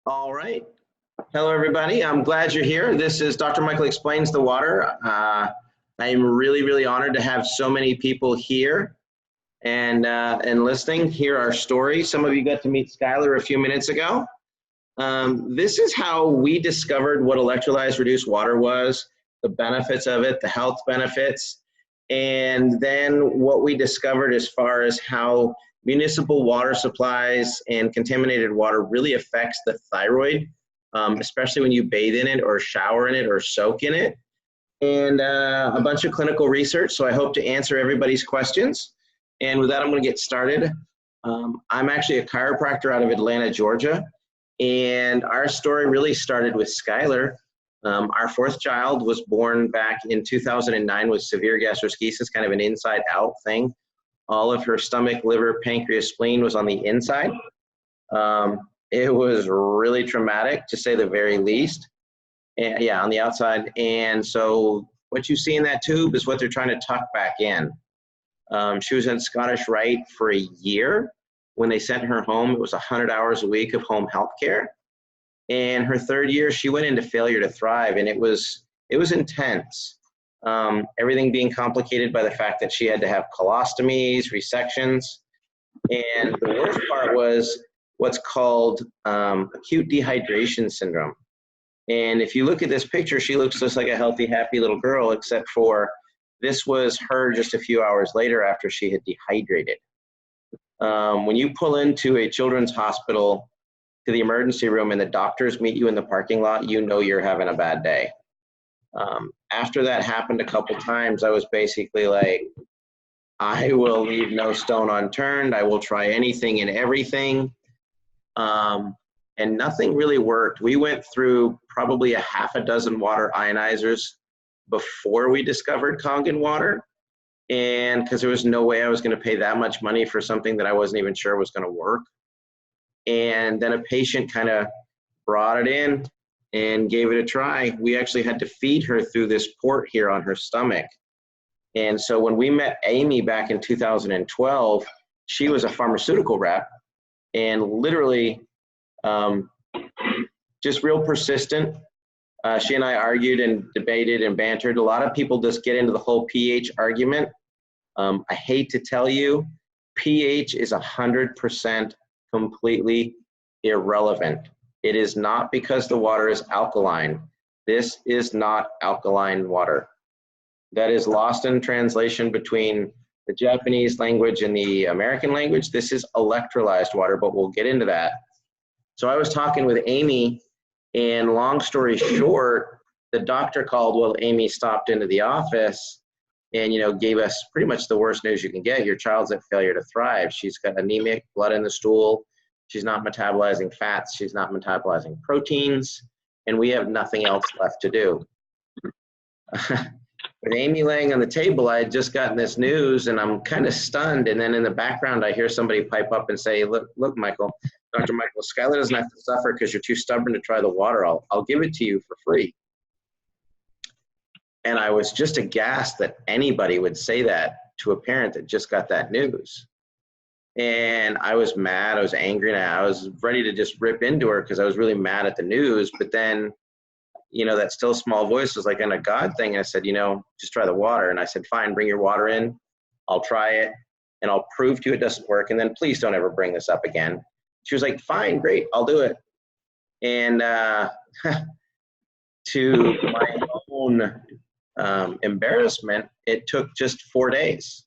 All right. Hello, everybody. I'm glad you're here. This is Dr. Michael Explains the Water. I'm really honored to have so many people here and listening, hear our story. Some of you got to meet Skylar a few minutes ago. This is how we discovered what electrolyzed reduced water was, the benefits of it, the health benefits, and then what we discovered as far as how municipal water supplies and contaminated water really affects the thyroid, especially when you bathe in it or shower in it or soak in it, and a bunch of clinical research. So I hope to answer everybody's questions. And with that, I'm going to get started. I'm actually a chiropractor out of Atlanta, Georgia. And our story really started with Skylar. Our fourth child was born back in 2009 with severe gastroschisis, kind of an inside out thing. All of her stomach, liver, pancreas, spleen was on the inside. It was really traumatic, to say the very least. And yeah, on the outside. And so what you see in that tube is what they're trying to tuck back in. She was in Scottish Rite for a year. When they sent her home, it was 100 hours a week of home health care. And her third year, she went into failure to thrive, and it was intense. Everything being complicated by the fact that she had to have colostomies, resections, and the worst part was what's called acute dehydration syndrome. And if you look at this picture, she looks just like a healthy, happy little girl, except for this was her just a few hours later after she had dehydrated. When you pull into a children's hospital to the emergency room and the doctors meet you in the parking lot, you know you're having a bad day. After that happened a couple times, I was basically like, I will leave no stone unturned. I will try anything and everything. And nothing really worked. We went through probably a half a dozen water ionizers before we discovered Kangen water. And because there was no way I was going to pay that much money for something that I wasn't even sure was going to work. And then a patient kind of brought it in and gave it a try. We actually had to feed her through this port here on her stomach. And so when we met Amy back in 2012, she was a pharmaceutical rep and literally just real persistent. She and I argued and debated and bantered. A lot of people just get into the whole pH argument. I hate to tell you, pH is 100% completely irrelevant. It is not because the water is alkaline. This is not alkaline water. That is lost in translation between the Japanese language and the American language. This is electrolyzed water, but we'll get into that. So I was talking with Amy, and long story short, the doctor called while Amy stopped into the office and, you know, gave us pretty much the worst news you can get. Your child's at failure to thrive. She's got anemic, blood in the stool. She's not metabolizing fats. She's not metabolizing proteins. And we have nothing else left to do. With Amy laying on the table, I had just gotten this news and I'm kind of stunned. And then in the background, I hear somebody pipe up and say, look, Michael, Dr. Michael, Skylar doesn't have to suffer because you're too stubborn to try the water. I'll give it to you for free. And I was just aghast that anybody would say that to a parent that just got that news. And I was mad, I was angry, and I was ready to just rip into her because I was really mad at the news. But then, you know, that still small voice was like in a God thing. And I said, you know, just try the water. And I said, fine, bring your water in. I'll try it and I'll prove to you it doesn't work. And then please don't ever bring this up again. She was like, fine, great, I'll do it. And to my own embarrassment, it took just 4 days.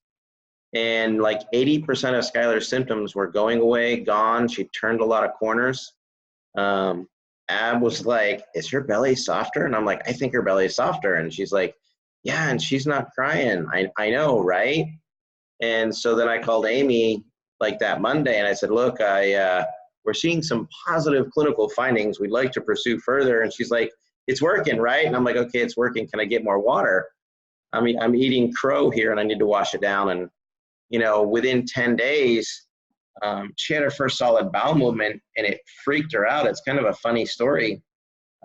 And like 80% of Skylar's symptoms were going away, gone. She turned a lot of corners. Ab was like, is her belly softer? And I'm like, I think her belly is softer. And she's like, yeah, and she's not crying. I know, right? And so then I called Amy like that Monday and I said, look, we're seeing some positive clinical findings we'd like to pursue further. And she's like, it's working, right? And I'm like, okay, it's working. Can I get more water? I mean, I'm eating crow here and I need to wash it down. And, you know, within 10 days, she had her first solid bowel movement and it freaked her out. It's kind of a funny story.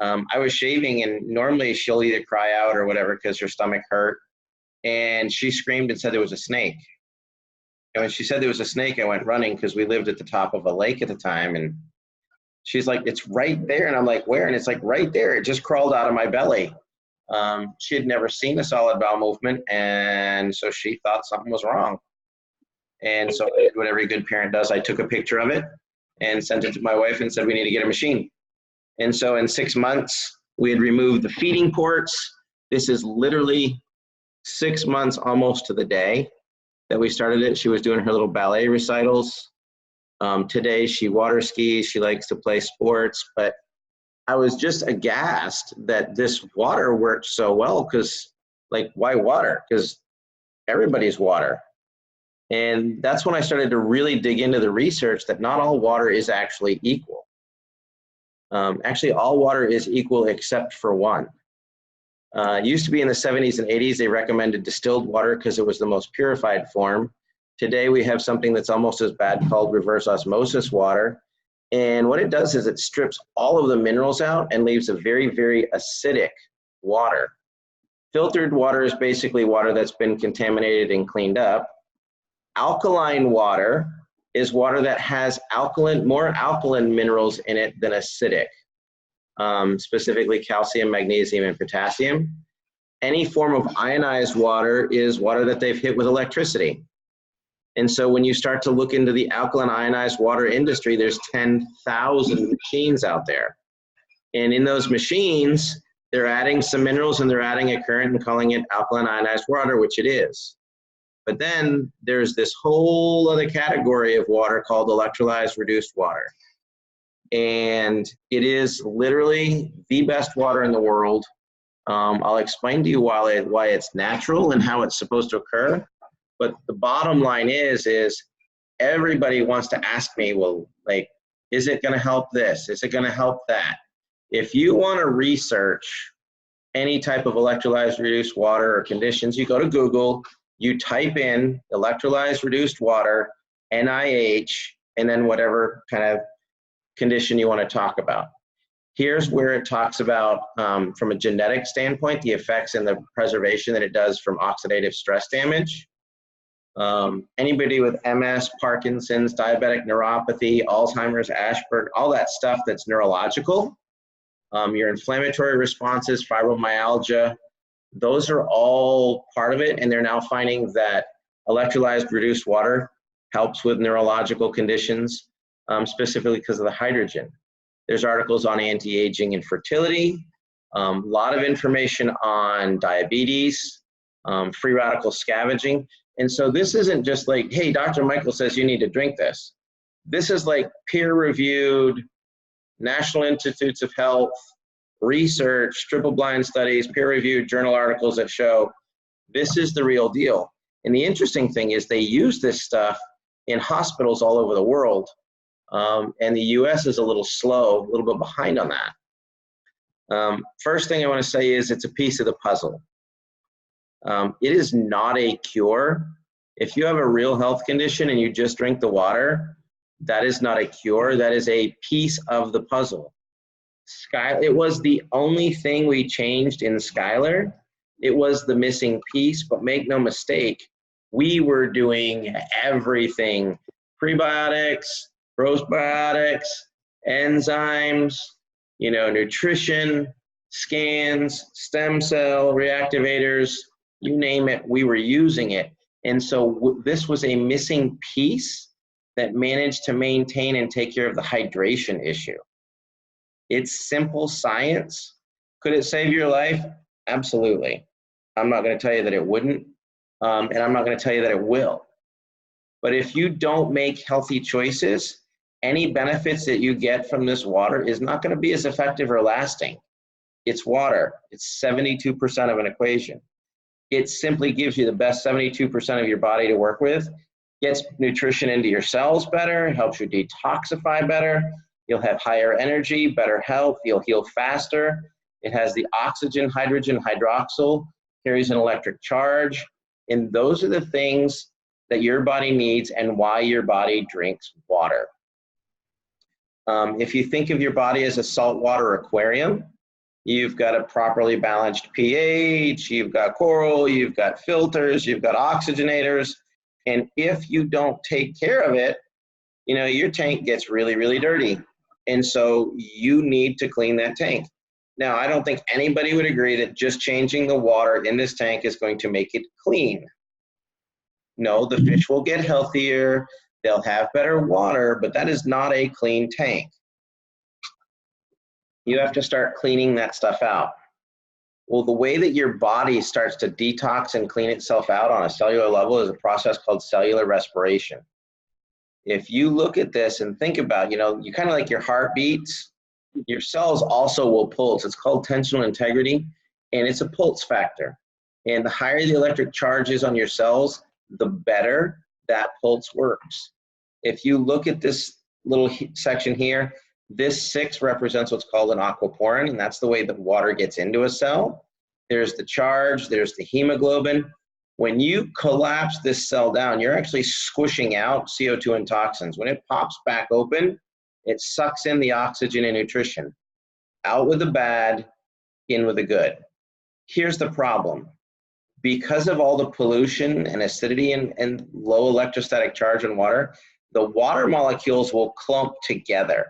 I was shaving and normally she'll either cry out or whatever because her stomach hurt. And she screamed and said there was a snake. And when she said there was a snake, I went running because we lived at the top of a lake at the time. And She's like, it's right there. And I'm like, where? And it's like, right there. It just crawled out of my belly. She had never seen a solid bowel movement, and so she thought something was wrong. And so I did what every good parent does. I took a picture of it and sent it to my wife and said, we need to get a machine. And so in 6 months, we had removed the feeding ports. This is literally 6 months almost to the day that we started it. She was doing her little ballet recitals. Today she water skis, she likes to play sports, but I was just aghast that this water worked so well, because like, why water? Because everybody's water. And that's when I started to really dig into the research that not all water is actually equal. Actually, all water is equal except for one. It used to be in the 70s and 80s, they recommended distilled water because it was the most purified form. Today we have something that's almost as bad called reverse osmosis water. And what it does is it strips all of the minerals out and leaves a very, very acidic water. Filtered water is basically water that's been contaminated and cleaned up. Alkaline water is water that has more alkaline minerals in it than acidic, specifically calcium, magnesium, and potassium. Any form of ionized water is water that they've hit with electricity. And so when you start to look into the alkaline ionized water industry, there's 10,000 machines out there. And in those machines, they're adding some minerals and they're adding a current and calling it alkaline ionized water, which it is. But then there's this whole other category of water called electrolyzed reduced water. And it is literally the best water in the world. I'll explain to you why it's natural and how it's supposed to occur. But the bottom line is everybody wants to ask me, well, like, is it going to help this? Is it going to help that? If you want to research any type of electrolyzed reduced water or conditions, you go to Google, you type in electrolyzed reduced water, NIH, and then whatever kind of condition you want to talk about. Here's where it talks about, from a genetic standpoint, the effects and the preservation that it does from oxidative stress damage. Anybody with MS, Parkinson's, diabetic neuropathy, Alzheimer's, Asperger's, all that stuff that's neurological, your inflammatory responses, fibromyalgia, those are all part of it. And they're now finding that electrolyzed reduced water helps with neurological conditions, specifically because of the hydrogen. There's articles on anti-aging and fertility, a lot of information on diabetes, free radical scavenging. And so this isn't just like, hey, Dr. Michael says you need to drink this. This is like peer-reviewed, National Institutes of Health, research, triple-blind studies, peer-reviewed journal articles that show this is the real deal. And the interesting thing is they use this stuff in hospitals all over the world. And the US is a little slow, a little bit behind on that. First thing I want to say is it's a piece of the puzzle. It is not a cure. If you have a real health condition and you just drink the water, that is not a cure. That is a piece of the puzzle. It was the only thing we changed in Skylar. It was the missing piece, but make no mistake, we were doing everything. Prebiotics, probiotics, enzymes, nutrition, scans, stem cell reactivators, you name it, we were using it. And so this was a missing piece that managed to maintain and take care of the hydration issue. It's simple science. Could it save your life? Absolutely. I'm not going to tell you that it wouldn't, and I'm not going to tell you that it will. But if you don't make healthy choices, any benefits that you get from this water is not going to be as effective or lasting. It's water. It's 72% of an equation. It simply gives you the best 72% of your body to work with, gets nutrition into your cells better, helps you detoxify better, you'll have higher energy, better health, you'll heal faster. It has the oxygen, hydrogen, hydroxyl, carries an electric charge, and those are the things that your body needs and why your body drinks water. If you think of your body as a saltwater aquarium, you've got a properly balanced pH, you've got coral, you've got filters, you've got oxygenators, and if you don't take care of it, your tank gets really, really dirty. And so you need to clean that tank. Now, I don't think anybody would agree that just changing the water in this tank is going to make it clean. No, the fish will get healthier, they'll have better water, but that is not a clean tank. You have to start cleaning that stuff out. Well, the way that your body starts to detox and clean itself out on a cellular level is a process called cellular respiration. If you look at this and think about, you kind of like your heart beats, your cells also will pulse. It's called tensional integrity, and it's a pulse factor. And the higher the electric charge is on your cells, the better that pulse works. If you look at this little section here, this 6 represents what's called an aquaporin, and that's the way that water gets into a cell. There's the charge, there's the hemoglobin. When you collapse this cell down, you're actually squishing out CO2 and toxins. When it pops back open, it sucks in the oxygen and nutrition. Out with the bad, in with the good. Here's the problem. Because of all the pollution and acidity and low electrostatic charge in water, the water molecules will clump together.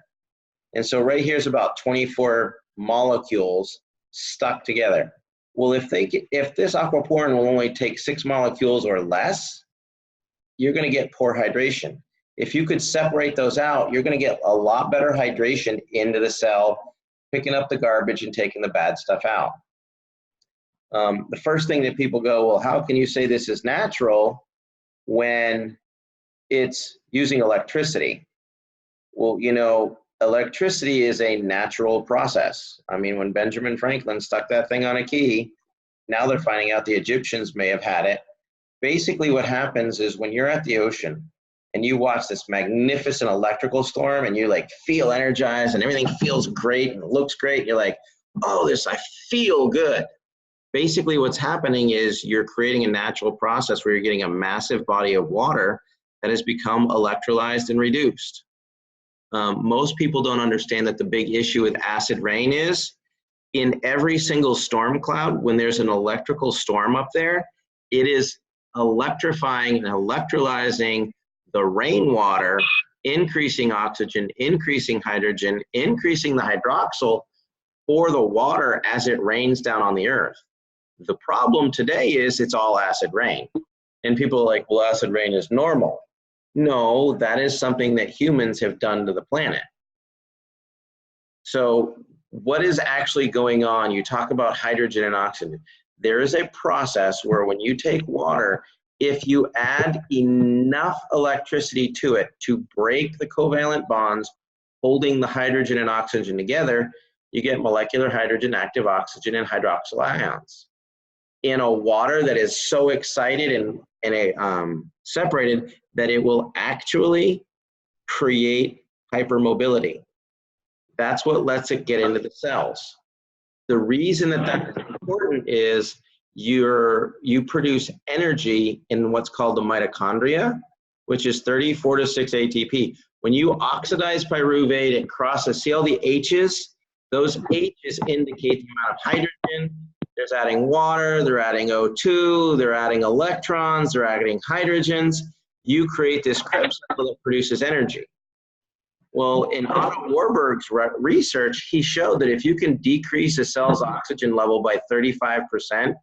And so right here is about 24 molecules stuck together. Well, if this aquaporin will only take 6 molecules or less, you're going to get poor hydration. If you could separate those out, you're going to get a lot better hydration into the cell, picking up the garbage and taking the bad stuff out. The first thing that people go, well, how can you say this is natural when it's using electricity? Well, electricity is a natural process. I mean, when Benjamin Franklin stuck that thing on a key, now they're finding out the Egyptians may have had it. Basically what happens is when you're at the ocean and you watch this magnificent electrical storm and you feel energized and everything feels great and it looks great, you're like, oh, I feel good. Basically what's happening is you're creating a natural process where you're getting a massive body of water that has become electrolyzed and reduced. Most people don't understand that the big issue with acid rain is in every single storm cloud, when there's an electrical storm up there, it is electrifying and electrolyzing the rainwater, increasing oxygen, increasing hydrogen, increasing the hydroxyl for the water as it rains down on the earth. The problem today is it's all acid rain. And people are like, well, acid rain is normal. No, that is something that humans have done to the planet. So what is actually going on? You talk about hydrogen and oxygen. There is a process where when you take water, if you add enough electricity to it to break the covalent bonds holding the hydrogen and oxygen together, you get molecular hydrogen, active oxygen, and hydroxyl ions. In a water that is so excited and separated that it will actually create hypermobility. That's what lets it get into the cells. The reason that that's important is you produce energy in what's called the mitochondria, which is 34 to 6 ATP. When you oxidize pyruvate and crosses, see all the H's? Those H's indicate the amount of hydrogen. They're adding water, they're adding O2, they're adding electrons, they're adding hydrogens. You create this Krebs cycle that produces energy. Well, in Otto Warburg's research, he showed that if you can decrease a cell's oxygen level by 35%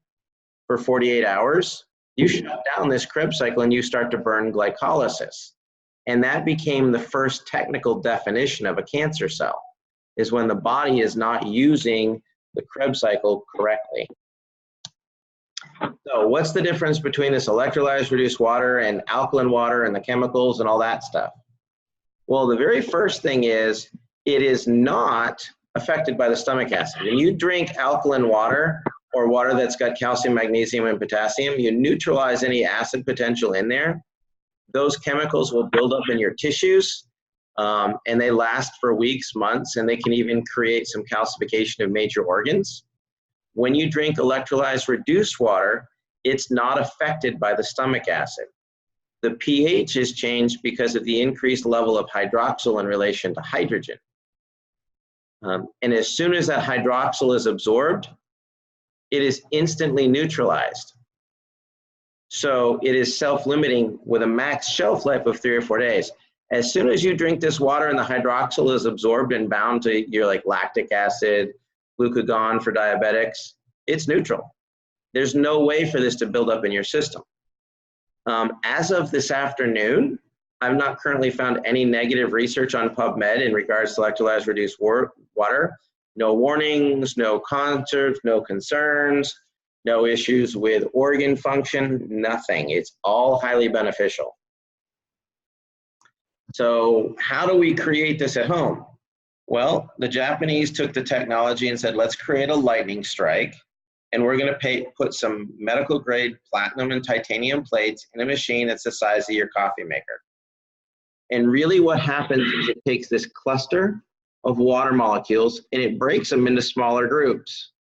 for 48 hours, you shut down this Krebs cycle and you start to burn glycolysis. And that became the first technical definition of a cancer cell, is when the body is not using the Krebs cycle correctly. So what's the difference between this electrolyzed reduced water and alkaline water and the chemicals and all that stuff? Well, the very first thing is it is not affected by the stomach acid. When you drink alkaline water or water that's got calcium, magnesium, and potassium, you neutralize any acid potential in there. Those chemicals will build up in your tissues, and they last for weeks, months, and they can even create some calcification of major organs. When you drink electrolyzed reduced water, it's not affected by the stomach acid. The pH is changed because of the increased level of hydroxyl in relation to hydrogen. And as soon as that hydroxyl is absorbed, it is instantly neutralized. So it is self-limiting with a max shelf life of 3 or 4 days. As soon as you drink this water and the hydroxyl is absorbed and bound to your like lactic acid, glucagon for diabetics, it's neutral. There's no way for this to build up in your system. As of this afternoon, I've not currently found any negative research on PubMed in regards to electrolyzed reduced water. No warnings, no concerns, no concerns, no issues with organ function, nothing. It's all highly beneficial. So how do we create this at home? Well, the Japanese took the technology and said, let's create a lightning strike, and we're going to put some medical grade platinum and titanium plates in a machine that's the size of your coffee maker. And really what happens is it takes this cluster of water molecules and it breaks them into smaller groups.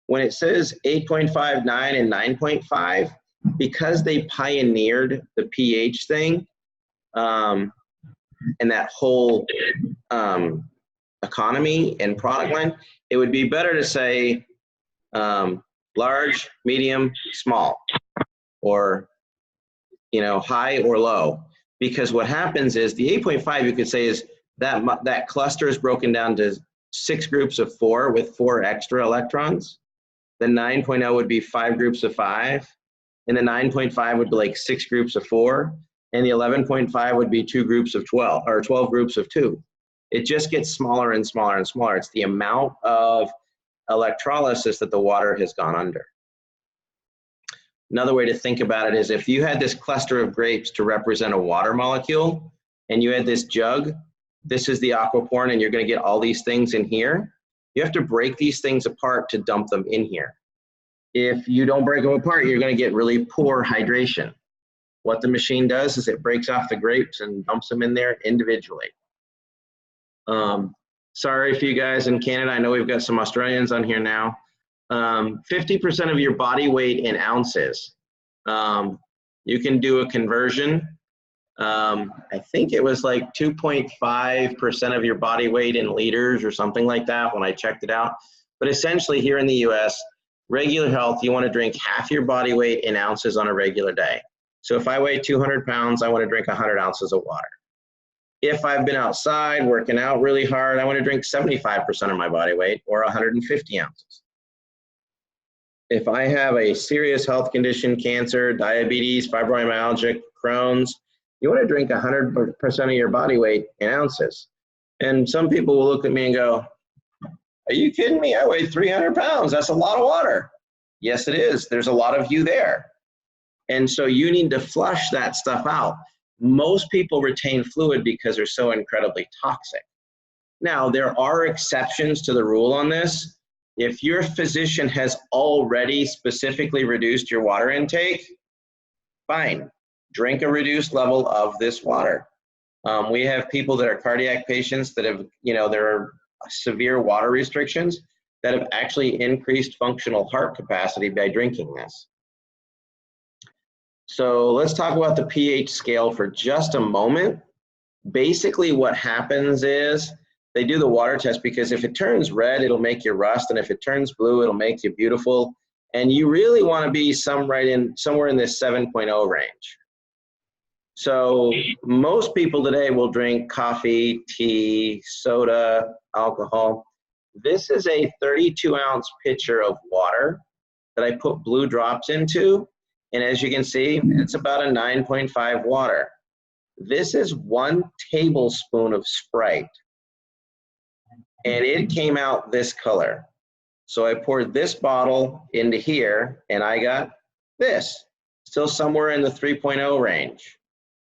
When it says 8.5, 9, and 9.5, because they pioneered the pH thing and that whole economy and product line, it would be better to say large, medium, small, or high or low. Because what happens is the 8.5, you could say, is that cluster is broken down to 6 groups of 4 with 4 extra electrons. The 9.0 would be 5 groups of 5, and the 9.5 would be like 6 groups of 4, and the 11.5 would be 2 groups of 12, or 12 groups of 2. It just gets smaller and smaller and smaller. It's the amount of electrolysis that the water has gone under. Another way to think about it is if you had this cluster of grapes to represent a water molecule, and you had this jug, this is the aquaportin, and you're going to get all these things in here. You have to break these things apart to dump them in here. If you don't break them apart, you're going to get really poor hydration. What the machine does is it breaks off the grapes and dumps them in there individually. Sorry for you guys in Canada. I know we've got some Australians on here now. 50% of your body weight in ounces. You can do a conversion. I think it was like 2.5% of your body weight in liters or something like that when I checked it out. But essentially here in the US, regular health, you want to drink half your body weight in ounces on a regular day. So if I weigh 200 pounds, I want to drink 100 ounces of water. If I've been outside working out really hard, I want to drink 75% of my body weight, or 150 ounces. If I have a serious health condition, cancer, diabetes, fibromyalgia, Crohn's, you want to drink 100% of your body weight in ounces. And some people will look at me and go, are you kidding me? I weigh 300 pounds. That's a lot of water. Yes, it is. There's a lot of you there. And so you need to flush that stuff out. Most people retain fluid because they're so incredibly toxic. Now, there are exceptions to the rule on this. If your physician has already specifically reduced your water intake, fine, drink a reduced level of this water. We have people that are cardiac patients that have, there are severe water restrictions that have actually increased functional heart capacity by drinking this. So let's talk about the pH scale for just a moment. Basically what happens is they do the water test because if it turns red, it'll make you rust, and if it turns blue, it'll make you beautiful. And you really want to be somewhere in this 7.0 range. So most people today will drink coffee, tea, soda, alcohol. This is a 32-ounce pitcher of water that I put blue drops into. And as you can see, it's about a 9.5 water. This is 1 tablespoon of Sprite. And it came out this color. So I poured this bottle into here, and I got this, still somewhere in the 3.0 range.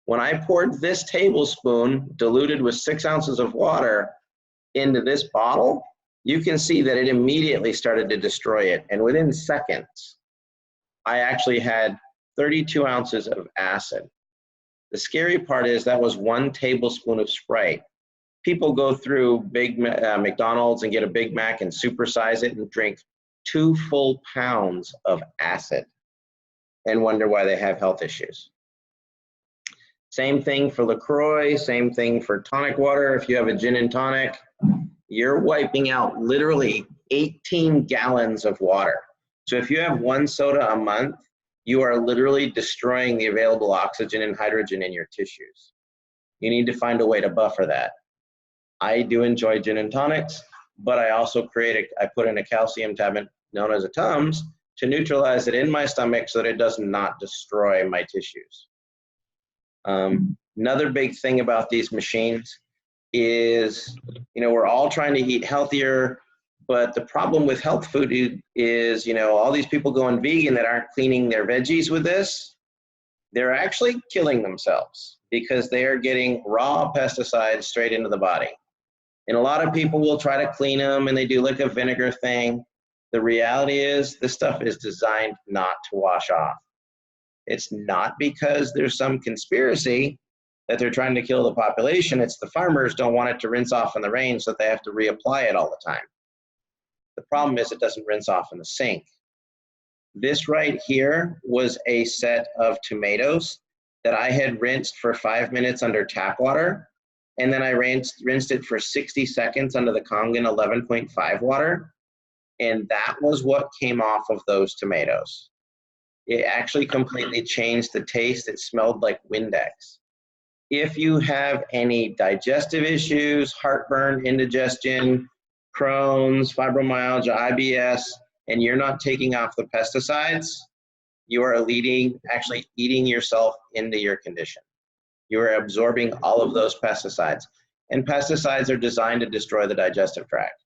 When I poured this tablespoon, diluted with 6 ounces of water, into this bottle, you can see that it immediately started to destroy it. And within seconds, I actually had 32 ounces of acid. The scary part is that was 1 tablespoon of Sprite. People go through big McDonald's and get a Big Mac and supersize it and drink 2 full pounds of acid and wonder why they have health issues. Same thing for LaCroix, same thing for tonic water. If you have a gin and tonic, you're wiping out literally 18 gallons of water. So if you have 1 soda a month, you are literally destroying the available oxygen and hydrogen in your tissues. You need to find a way to buffer that. I do enjoy gin and tonics, but I also I put in a calcium tablet known as a Tums to neutralize it in my stomach so that it does not destroy my tissues. Another big thing about these machines is, we're all trying to eat healthier, but the problem with health food is, all these people going vegan that aren't cleaning their veggies with this, they're actually killing themselves because they are getting raw pesticides straight into the body. And a lot of people will try to clean them and they do like a vinegar thing. The reality is this stuff is designed not to wash off. It's not because there's some conspiracy that they're trying to kill the population. It's the farmers don't want it to rinse off in the rain, so they have to reapply it all the time. The problem is it doesn't rinse off in the sink. This right here was a set of tomatoes that I had rinsed for 5 minutes under tap water, and then I rinsed it for 60 seconds under the Kangen 11.5 water, and that was what came off of those tomatoes. It actually completely changed the taste. It smelled like Windex. If you have any digestive issues, heartburn, indigestion, Crohn's, fibromyalgia, IBS, and you're not taking off the pesticides, you are actually eating yourself into your condition. You are absorbing all of those pesticides. And pesticides are designed to destroy the digestive tract.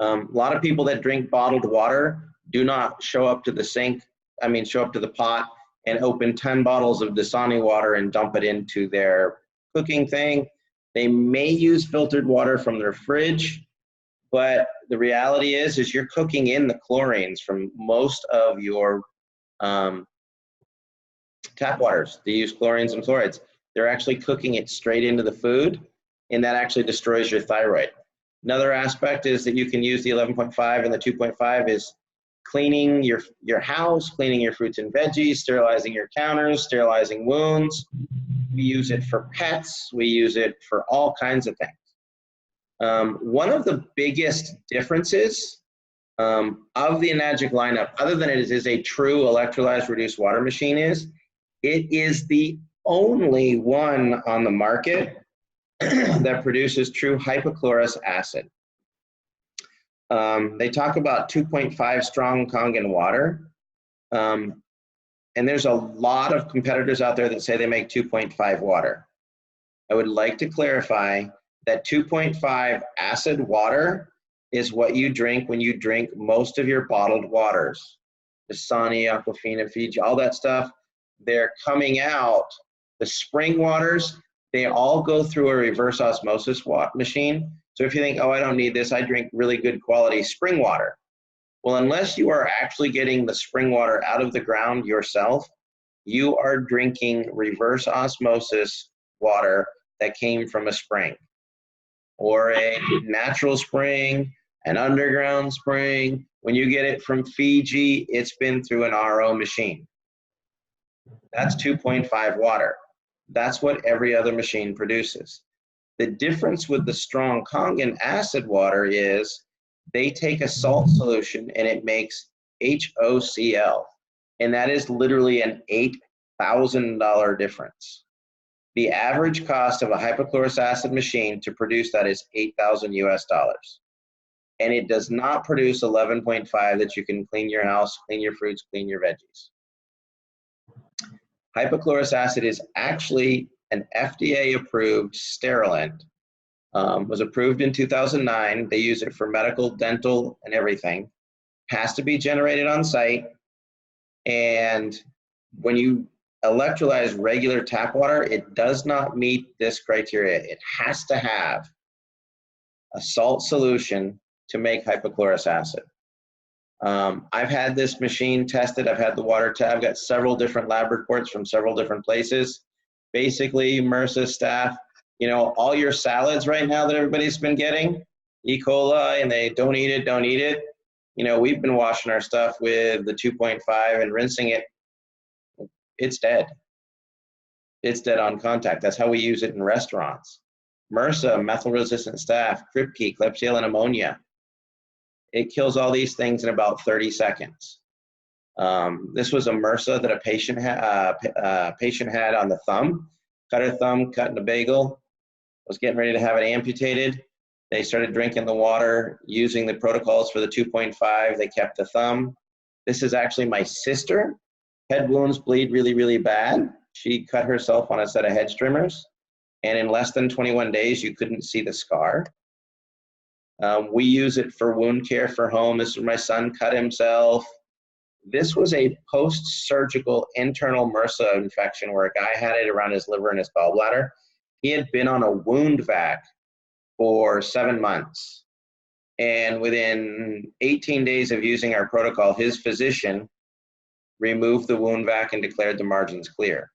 A lot of people that drink bottled water do not show up to the pot and open 10 bottles of Dasani water and dump it into their cooking thing. They may use filtered water from their fridge, but the reality is you're cooking in the chlorines from most of your tap waters. They use chlorines and chlorides. They're actually cooking it straight into the food, and that actually destroys your thyroid. Another aspect is that you can use the 11.5 and the 2.5 is cleaning your house, cleaning your fruits and veggies, sterilizing your counters, sterilizing wounds. We use it for pets. We use it for all kinds of things. One of the biggest differences of the Ionized lineup, other than it is a true electrolyzed reduced water machine, is it is the only one on the market that produces true hypochlorous acid. They talk about 2.5 strong Kangen water. And there's a lot of competitors out there that say they make 2.5 water. I would like to clarify that 2.5 acid water is what you drink when you drink most of your bottled waters. Dasani, Aquafina, Fiji, all that stuff, they're coming out. The spring waters, they all go through a reverse osmosis machine. So if you think, oh, I don't need this, I drink really good quality spring water. Well, unless you are actually getting the spring water out of the ground yourself, you are drinking reverse osmosis water that came from a spring or a natural spring, an underground spring. When you get it from Fiji, it's been through an RO machine. That's 2.5 water. That's what every other machine produces. The difference with the strong Kangen acid water is they take a salt solution and it makes HOCl, and that is literally an $8,000 difference. The average cost of a hypochlorous acid machine to produce that is $8,000 US. And it does not produce 11.5 that you can clean your house, clean your fruits, clean your veggies. Hypochlorous acid is actually an FDA-approved sterilant. Was approved in 2009. They use it for medical, dental, and everything. Has to be generated on site. And when you electrolyze regular tap water, it does not meet this criteria. It has to have a salt solution to make hypochlorous acid. I've had this machine tested. I've had the water tested. I've got several different lab reports from several different places. Basically, MRSA staff, all your salads right now that everybody's been getting, E. coli, and they don't eat it. We've been washing our stuff with the 2.5 and rinsing it. It's dead. It's dead on contact. That's how we use it in restaurants. MRSA, methyl-resistant staph, Kripke, Klebsiella pneumonia. It kills all these things in about 30 seconds. This was a MRSA that a patient had on the thumb. cut her thumb, cutting a bagel, was getting ready to have it amputated. They started drinking the water, using the protocols for the 2.5. They kept the thumb. This is actually my sister. Head wounds bleed really, really bad. She cut herself on a set of hedge trimmers, and in less than 21 days, you couldn't see the scar. We use it for wound care for home. This is my son cut himself. This was a post-surgical internal MRSA infection where a guy had it around his liver and his gallbladder. He had been on a wound vac for 7 months. And within 18 days of using our protocol, his physician removed the wound vac and declared the margins clear.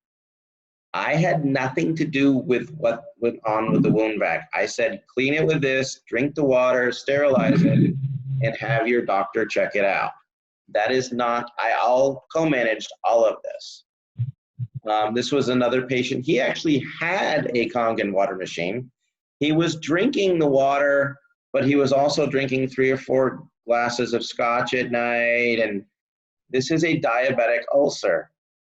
I had nothing to do with what went on with the wound vac. I said, clean it with this, drink the water, sterilize it, and have your doctor check it out. That is not, I'll co-managed all of this. This was another patient. He actually had a Kangen water machine. He was drinking the water, but he was also drinking 3 or 4 glasses of scotch at night. And this is a diabetic ulcer.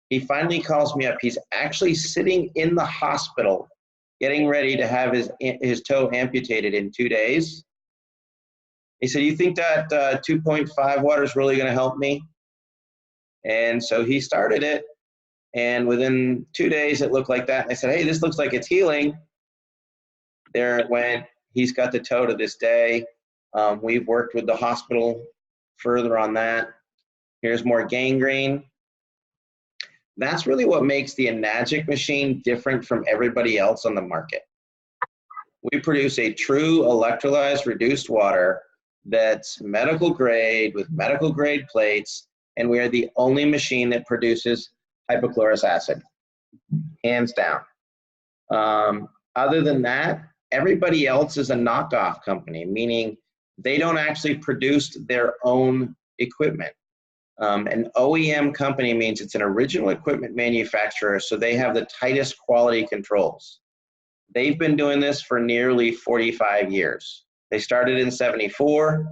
He finally calls me up. He's actually sitting in the hospital getting ready to have his toe amputated in 2 days. He said, you think that 2.5 water is really going to help me? And so he started it. And within 2 days, it looked like that. And I said, hey, this looks like it's healing. There it went. He's got the toe to this day. We've worked with the hospital further on that. Here's more gangrene. That's really what makes the 𝗎𝗓𝗃 machine different from everybody else on the market. We produce a true electrolyzed reduced water that's medical grade with medical grade plates, and we are the only machine that produces hypochlorous acid, hands down. Other than that, everybody else is a knockoff company, meaning they don't actually produce their own equipment. An OEM company means it's an original equipment manufacturer, so they have the tightest quality controls. They've been doing this for nearly 45 years. They started in '74.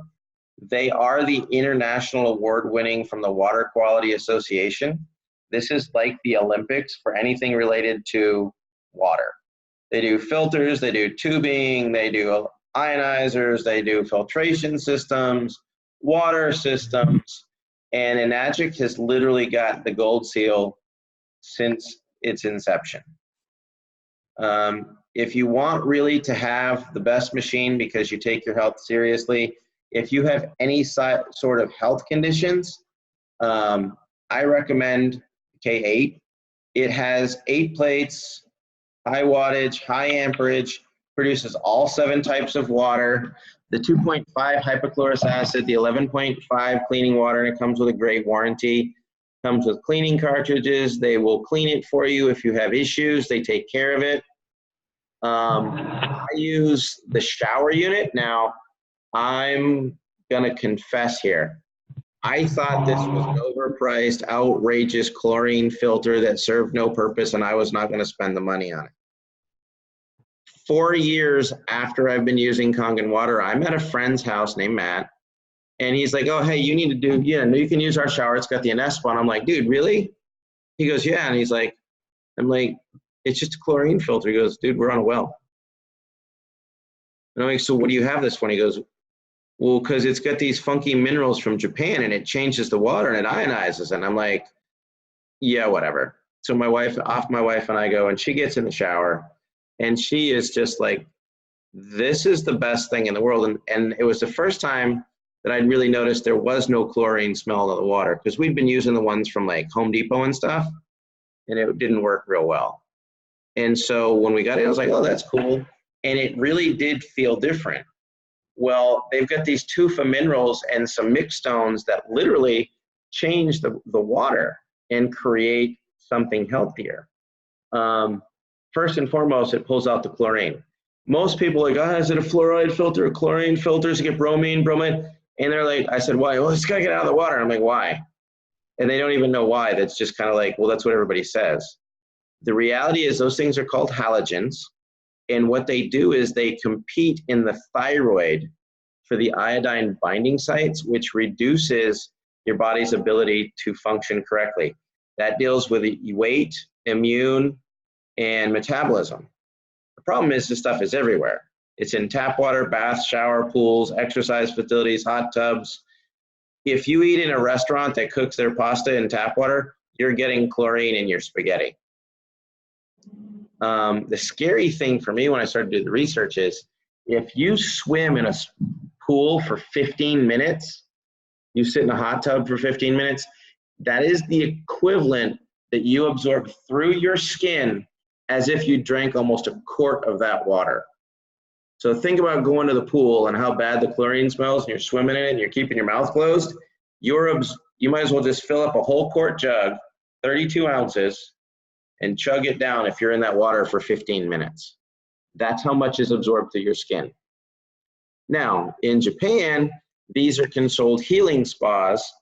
They are the international award winning from the Water Quality Association. This is like the Olympics for anything related to water. They do filters, they do tubing, they do ionizers, they do filtration systems, water systems, and 𝗎𝗓𝗃 has literally got the gold seal since its inception. If you want really to have the best machine because you take your health seriously, if you have any sort of health conditions, I recommend K8. It has 8 plates, high wattage, high amperage, produces all 7 types of water, the 2.5 hypochlorous acid, the 11.5 cleaning water, and it comes with a great warranty. Comes with cleaning cartridges. They will clean it for you if you have issues. They take care of it. I use the shower unit. Now, I'm gonna confess here. I thought this was an overpriced, outrageous chlorine filter that served no purpose, and I was not gonna spend the money on it. 4 years after I've been using Kangen water, I'm at a friend's house named Matt, and he's like, oh, hey, you need to do, yeah, you can use our shower. It's got the Ionized one. I'm like, dude, really? He goes, yeah. And he's like, I'm like, it's just a chlorine filter. He goes, dude, we're on a well. And I'm like, so what do you have this one? He goes, well, because it's got these funky minerals from Japan and it changes the water and it ionizes. And I'm like, yeah, whatever. So my wife and I go, and she gets in the shower and she is just like, this is the best thing in the world. And it was the first time that I'd really noticed there was no chlorine smell in the water, because we've been using the ones from like Home Depot and stuff, and it didn't work real well. And so when we got it, I was like, oh, that's cool. And it really did feel different. Well, they've got these tufa minerals and some mixed stones that literally change the water and create something healthier. First and foremost, it pulls out the chlorine. Most people are like, oh, is it a fluoride filter, a chlorine filter? Does it get bromine? And they're like, I said, why? Well, it's gotta get out of the water. I'm like, why? And they don't even know why. That's just kind of like, well, that's what everybody says. The reality is those things are called halogens. And what they do is they compete in the thyroid for the iodine binding sites, which reduces your body's ability to function correctly. That deals with weight, immune, and metabolism. The problem is this stuff is everywhere. It's in tap water, baths, shower, pools, exercise facilities, hot tubs. If you eat in a restaurant that cooks their pasta in tap water, you're getting chlorine in your spaghetti. The scary thing for me when I started to do the research is if you swim in a pool for 15 minutes, you sit in a hot tub for 15 minutes, that is the equivalent that you absorb through your skin as if you drank almost a quart of that water. So think about going to the pool and how bad the chlorine smells, and you're swimming in it and you're keeping your mouth closed. You might as well just fill up a whole quart jug, 32 ounces, and chug it down if you're in that water for 15 minutes. That's how much is absorbed through your skin. Now, in Japan, these are controlled healing spas.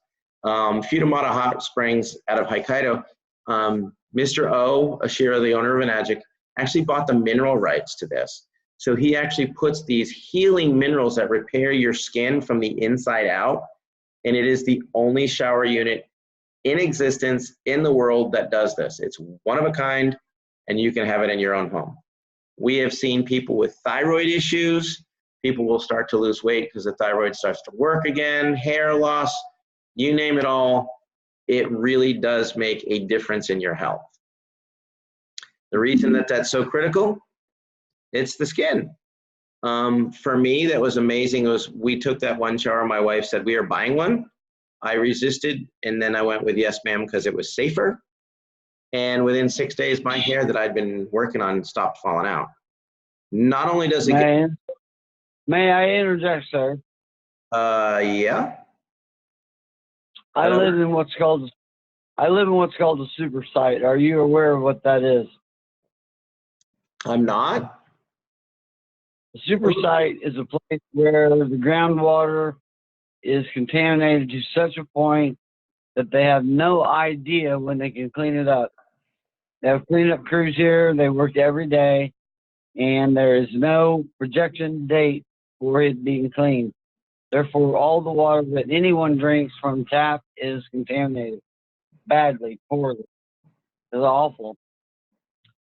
𝗙𝗎𝗪𝗔 Hot Springs out of Hokkaido, Mr. 𝗂𝙧𝗔𝗔𝗀𝗔𝗔, the owner of Enagic, actually bought the mineral rights to this. So he actually puts these healing minerals that repair your skin from the inside out, and it is the only shower unit in existence in the world that does this. It's one of a kind, and you can have it in your own home. We have seen people with thyroid issues. People will start to lose weight because the thyroid starts to work again, hair loss, you name it all. It really does make a difference in your health. The reason that that's so critical, it's the skin. For me, that was amazing. It was, we took that one shower, my wife said we are buying one. I resisted, and then I went with yes ma'am because it was safer. And within 6 days, my hair that I'd been working on stopped falling out. Not only does it May I interject, sir? Yeah. I live in what's called the super site. Are you aware of what that is? I'm not. The super site is a place where the groundwater is contaminated to such a point that they have no idea when they can clean it up. They have cleanup crews here. They work every day, and there is no projection date for it being cleaned. Therefore, all the water that anyone drinks from tap is contaminated badly, poorly. It's awful.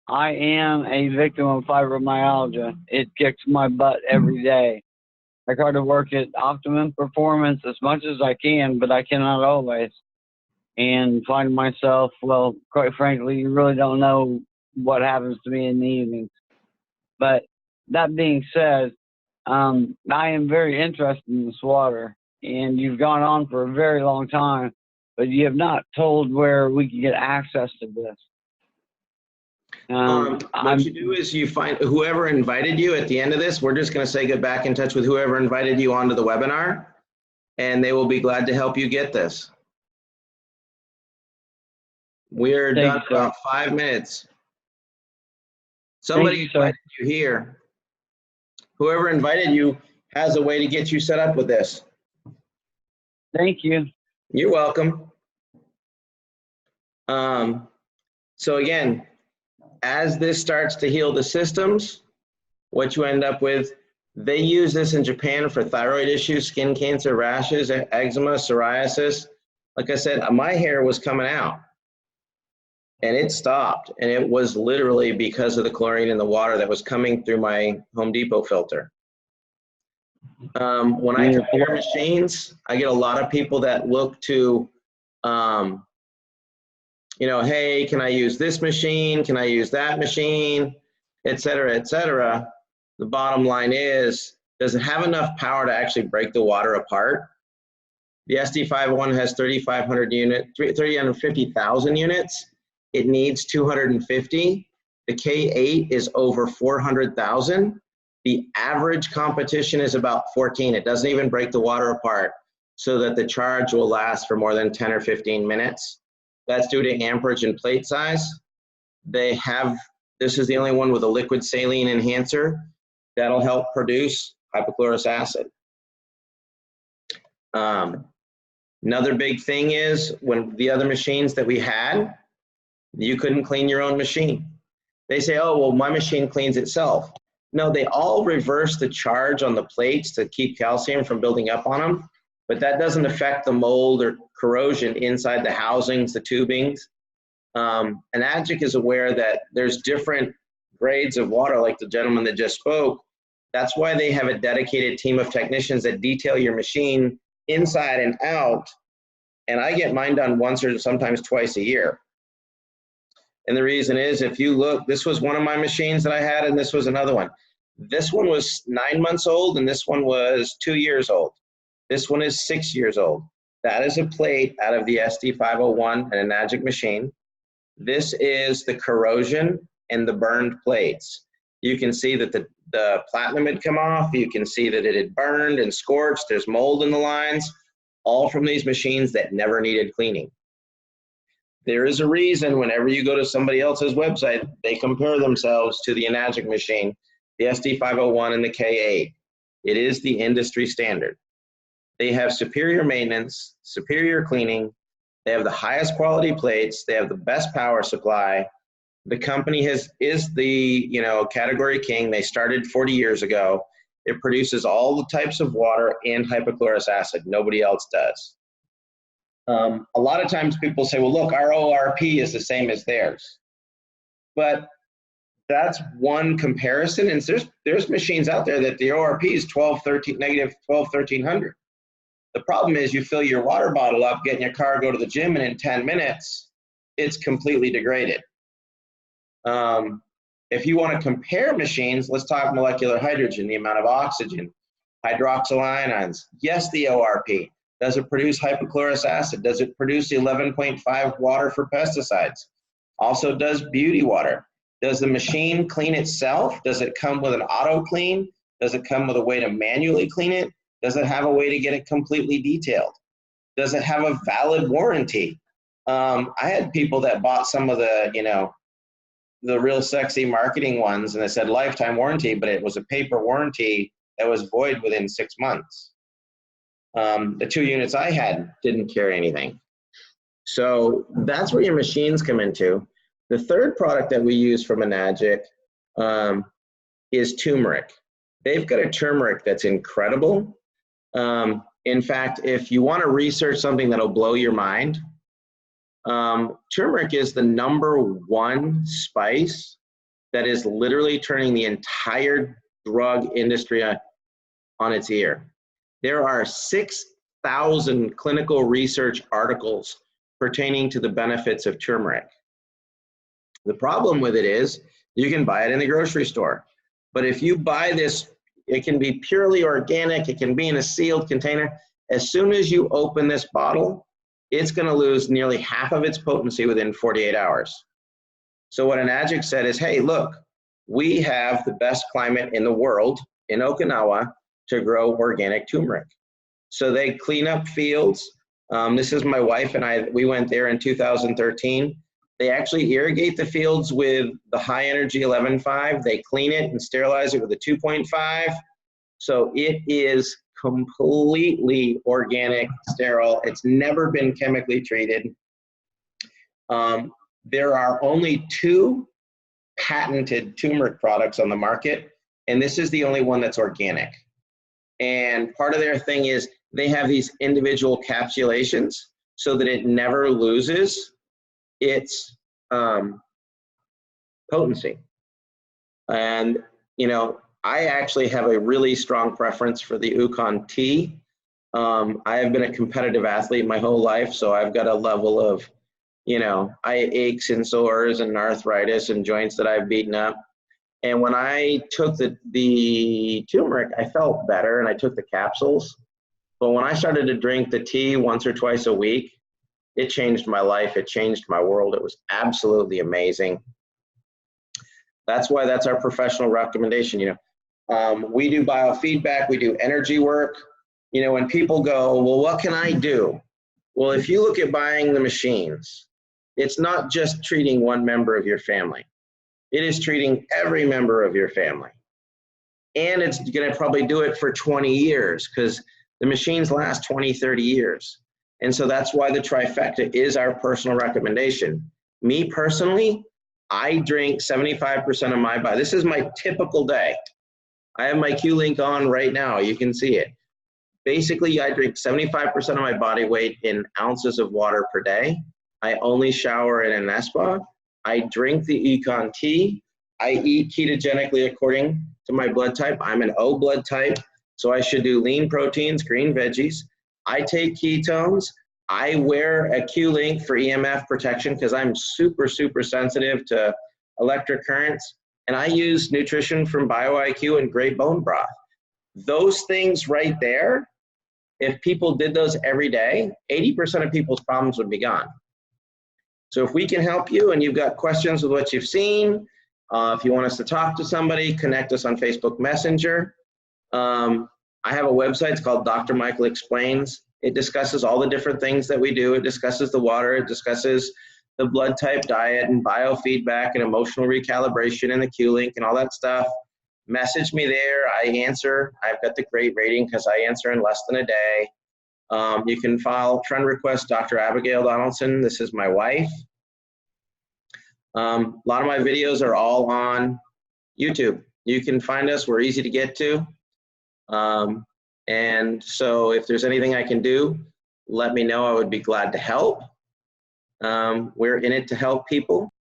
I am a victim of fibromyalgia. It kicks my butt every day. I try to work at optimum performance as much as I can, but I cannot always. And find myself, well, quite frankly, you really don't know what happens to me in the evenings. But that being said, I am very interested in this water, and you've gone on for a very long time, but you have not told where we can get access to this. What you do is you find whoever invited you at the end of this. We're just going to say get back in touch with whoever invited you onto the webinar, and they will be glad to help you get this. We're done in about 5 minutes. Somebody invited you here. Whoever invited you has a way to get you set up with this. Thank you. You're welcome. So again, as this starts to heal the systems, what you end up with, they use this in Japan for thyroid issues, skin cancer, rashes, eczema, psoriasis. Like I said, my hair was coming out and it stopped, and it was literally because of the chlorine in the water that was coming through my Home Depot filter. When I compare machines, I get a lot of people that look to, you know, hey, can I use this machine? Can I use that machine? Et cetera, et cetera. The bottom line is, does it have enough power to actually break the water apart? The SD501 has 350,000 units. It needs 250. The K8 is over 400,000. The average competition is about 14. It doesn't even break the water apart so that the charge will last for more than 10 or 15 minutes. That's due to amperage and plate size. They have, this is the only one with a liquid saline enhancer that'll help produce hypochlorous acid. Another big thing is when the other machines that we had, you couldn't clean your own machine. They say, oh, well, my machine cleans itself. No, they all reverse the charge on the plates to keep calcium from building up on them, but that doesn't affect the mold or corrosion inside the housings, the tubings. Enagic is aware that there's different grades of water, like the gentleman that just spoke. That's why they have a dedicated team of technicians that detail your machine inside and out. And I get mine done once or sometimes twice a year. And the reason is, if you look, this was one of my machines that I had, and this was another one. This one was 9 months old, and this one was 2 years old. This one is 6 years old. That is a plate out of the SD501, an Enagic machine. This is the corrosion and the burned plates. You can see that the platinum had come off. You can see that it had burned and scorched. There's mold in the lines, all from these machines that never needed cleaning. There is a reason whenever you go to somebody else's website, they compare themselves to the Enagic machine, the SD501 and the K8. It is the industry standard. They have superior maintenance, superior cleaning. They have the highest quality plates. They have the best power supply. The company is the category king. They started 40 years ago. It produces all the types of water and hypochlorous acid. Nobody else does. A lot of times people say, well, look, our ORP is the same as theirs. But that's one comparison. And there's machines out there that the ORP is negative 12, 1300. The problem is you fill your water bottle up, get in your car, go to the gym, and in 10 minutes, it's completely degraded. If you want to compare machines, let's talk molecular hydrogen, the amount of oxygen, hydroxyl ions. Yes, the ORP. Does it produce hypochlorous acid? Does it produce the 11.5 water for pesticides? Also does beauty water. Does the machine clean itself? Does it come with an auto clean? Does it come with a way to manually clean it? Does it have a way to get it completely detailed? Does it have a valid warranty? I had people that bought some of the real sexy marketing ones, and they said lifetime warranty, but it was a paper warranty that was void within 6 months. The 2 units I had didn't carry anything. So that's where your machines come into. The third product that we use from Enagic is turmeric. They've got a turmeric that's incredible. In fact, if you want to research something that'll blow your mind, turmeric is the #1 spice that is literally turning the entire drug industry on its ear. There are 6,000 clinical research articles pertaining to the benefits of turmeric. The problem with it is you can buy it in the grocery store. But if you buy this, it can be purely organic, it can be in a sealed container. As soon as you open this bottle, it's going to lose nearly half of its potency within 48 hours. So what Enagic said is, hey, look, we have the best climate in the world, in Okinawa, to grow organic turmeric. So they clean up fields. This is my wife and I, we went there in 2013. They actually irrigate the fields with the high energy 11.5. They clean it and sterilize it with a 2.5. So it is completely organic, sterile. It's never been chemically treated. There are only 2 patented turmeric products on the market, and this is the only one that's organic. And part of their thing is they have these individual capsulations so that it never loses its potency. And, I actually have a really strong preference for the Ukon tea. I have been a competitive athlete my whole life, so I've got a level of, aches and sores and arthritis and joints that I've beaten up. And when I took the turmeric, I felt better, and I took the capsules. But when I started to drink the tea once or twice a week, it changed my life. It changed my world. It was absolutely amazing. That's why that's our professional recommendation. We do biofeedback. We do energy work. When people go, well, what can I do? Well, if you look at buying the machines, it's not just treating one member of your family. It is treating every member of your family. And it's going to probably do it for 20 years because the machines last 20, 30 years. And so that's why the trifecta is our personal recommendation. Me personally, I drink 75% of my body. This is my typical day. I have my Q-Link on right now. You can see it. Basically, I drink 75% of my body weight in ounces of water per day. I only shower in an 𝗏𝗂. I drink the econ tea. I eat ketogenically according to my blood type. I'm an O blood type, so I should do lean proteins, green veggies. I take ketones. I wear a Q-link for EMF protection because I'm super, super sensitive to electric currents. And I use nutrition from BioIQ and great bone broth. Those things right there, if people did those every day, 80% of people's problems would be gone. So if we can help you and you've got questions with what you've seen, if you want us to talk to somebody, connect us on Facebook Messenger. I have a website, it's called Dr. Michael Explains. It discusses all the different things that we do. It discusses the water, it discusses the blood type diet and biofeedback and emotional recalibration and the Q-link and all that stuff. Message me there, I answer. I've got the great rating because I answer in less than a day. You can file friend request Dr. Abigail Donaldson. This is my wife. A lot of my videos are all on YouTube. You can find us, we're easy to get to. And so if there's anything I can do, let me know, I would be glad to help. We're in it to help people.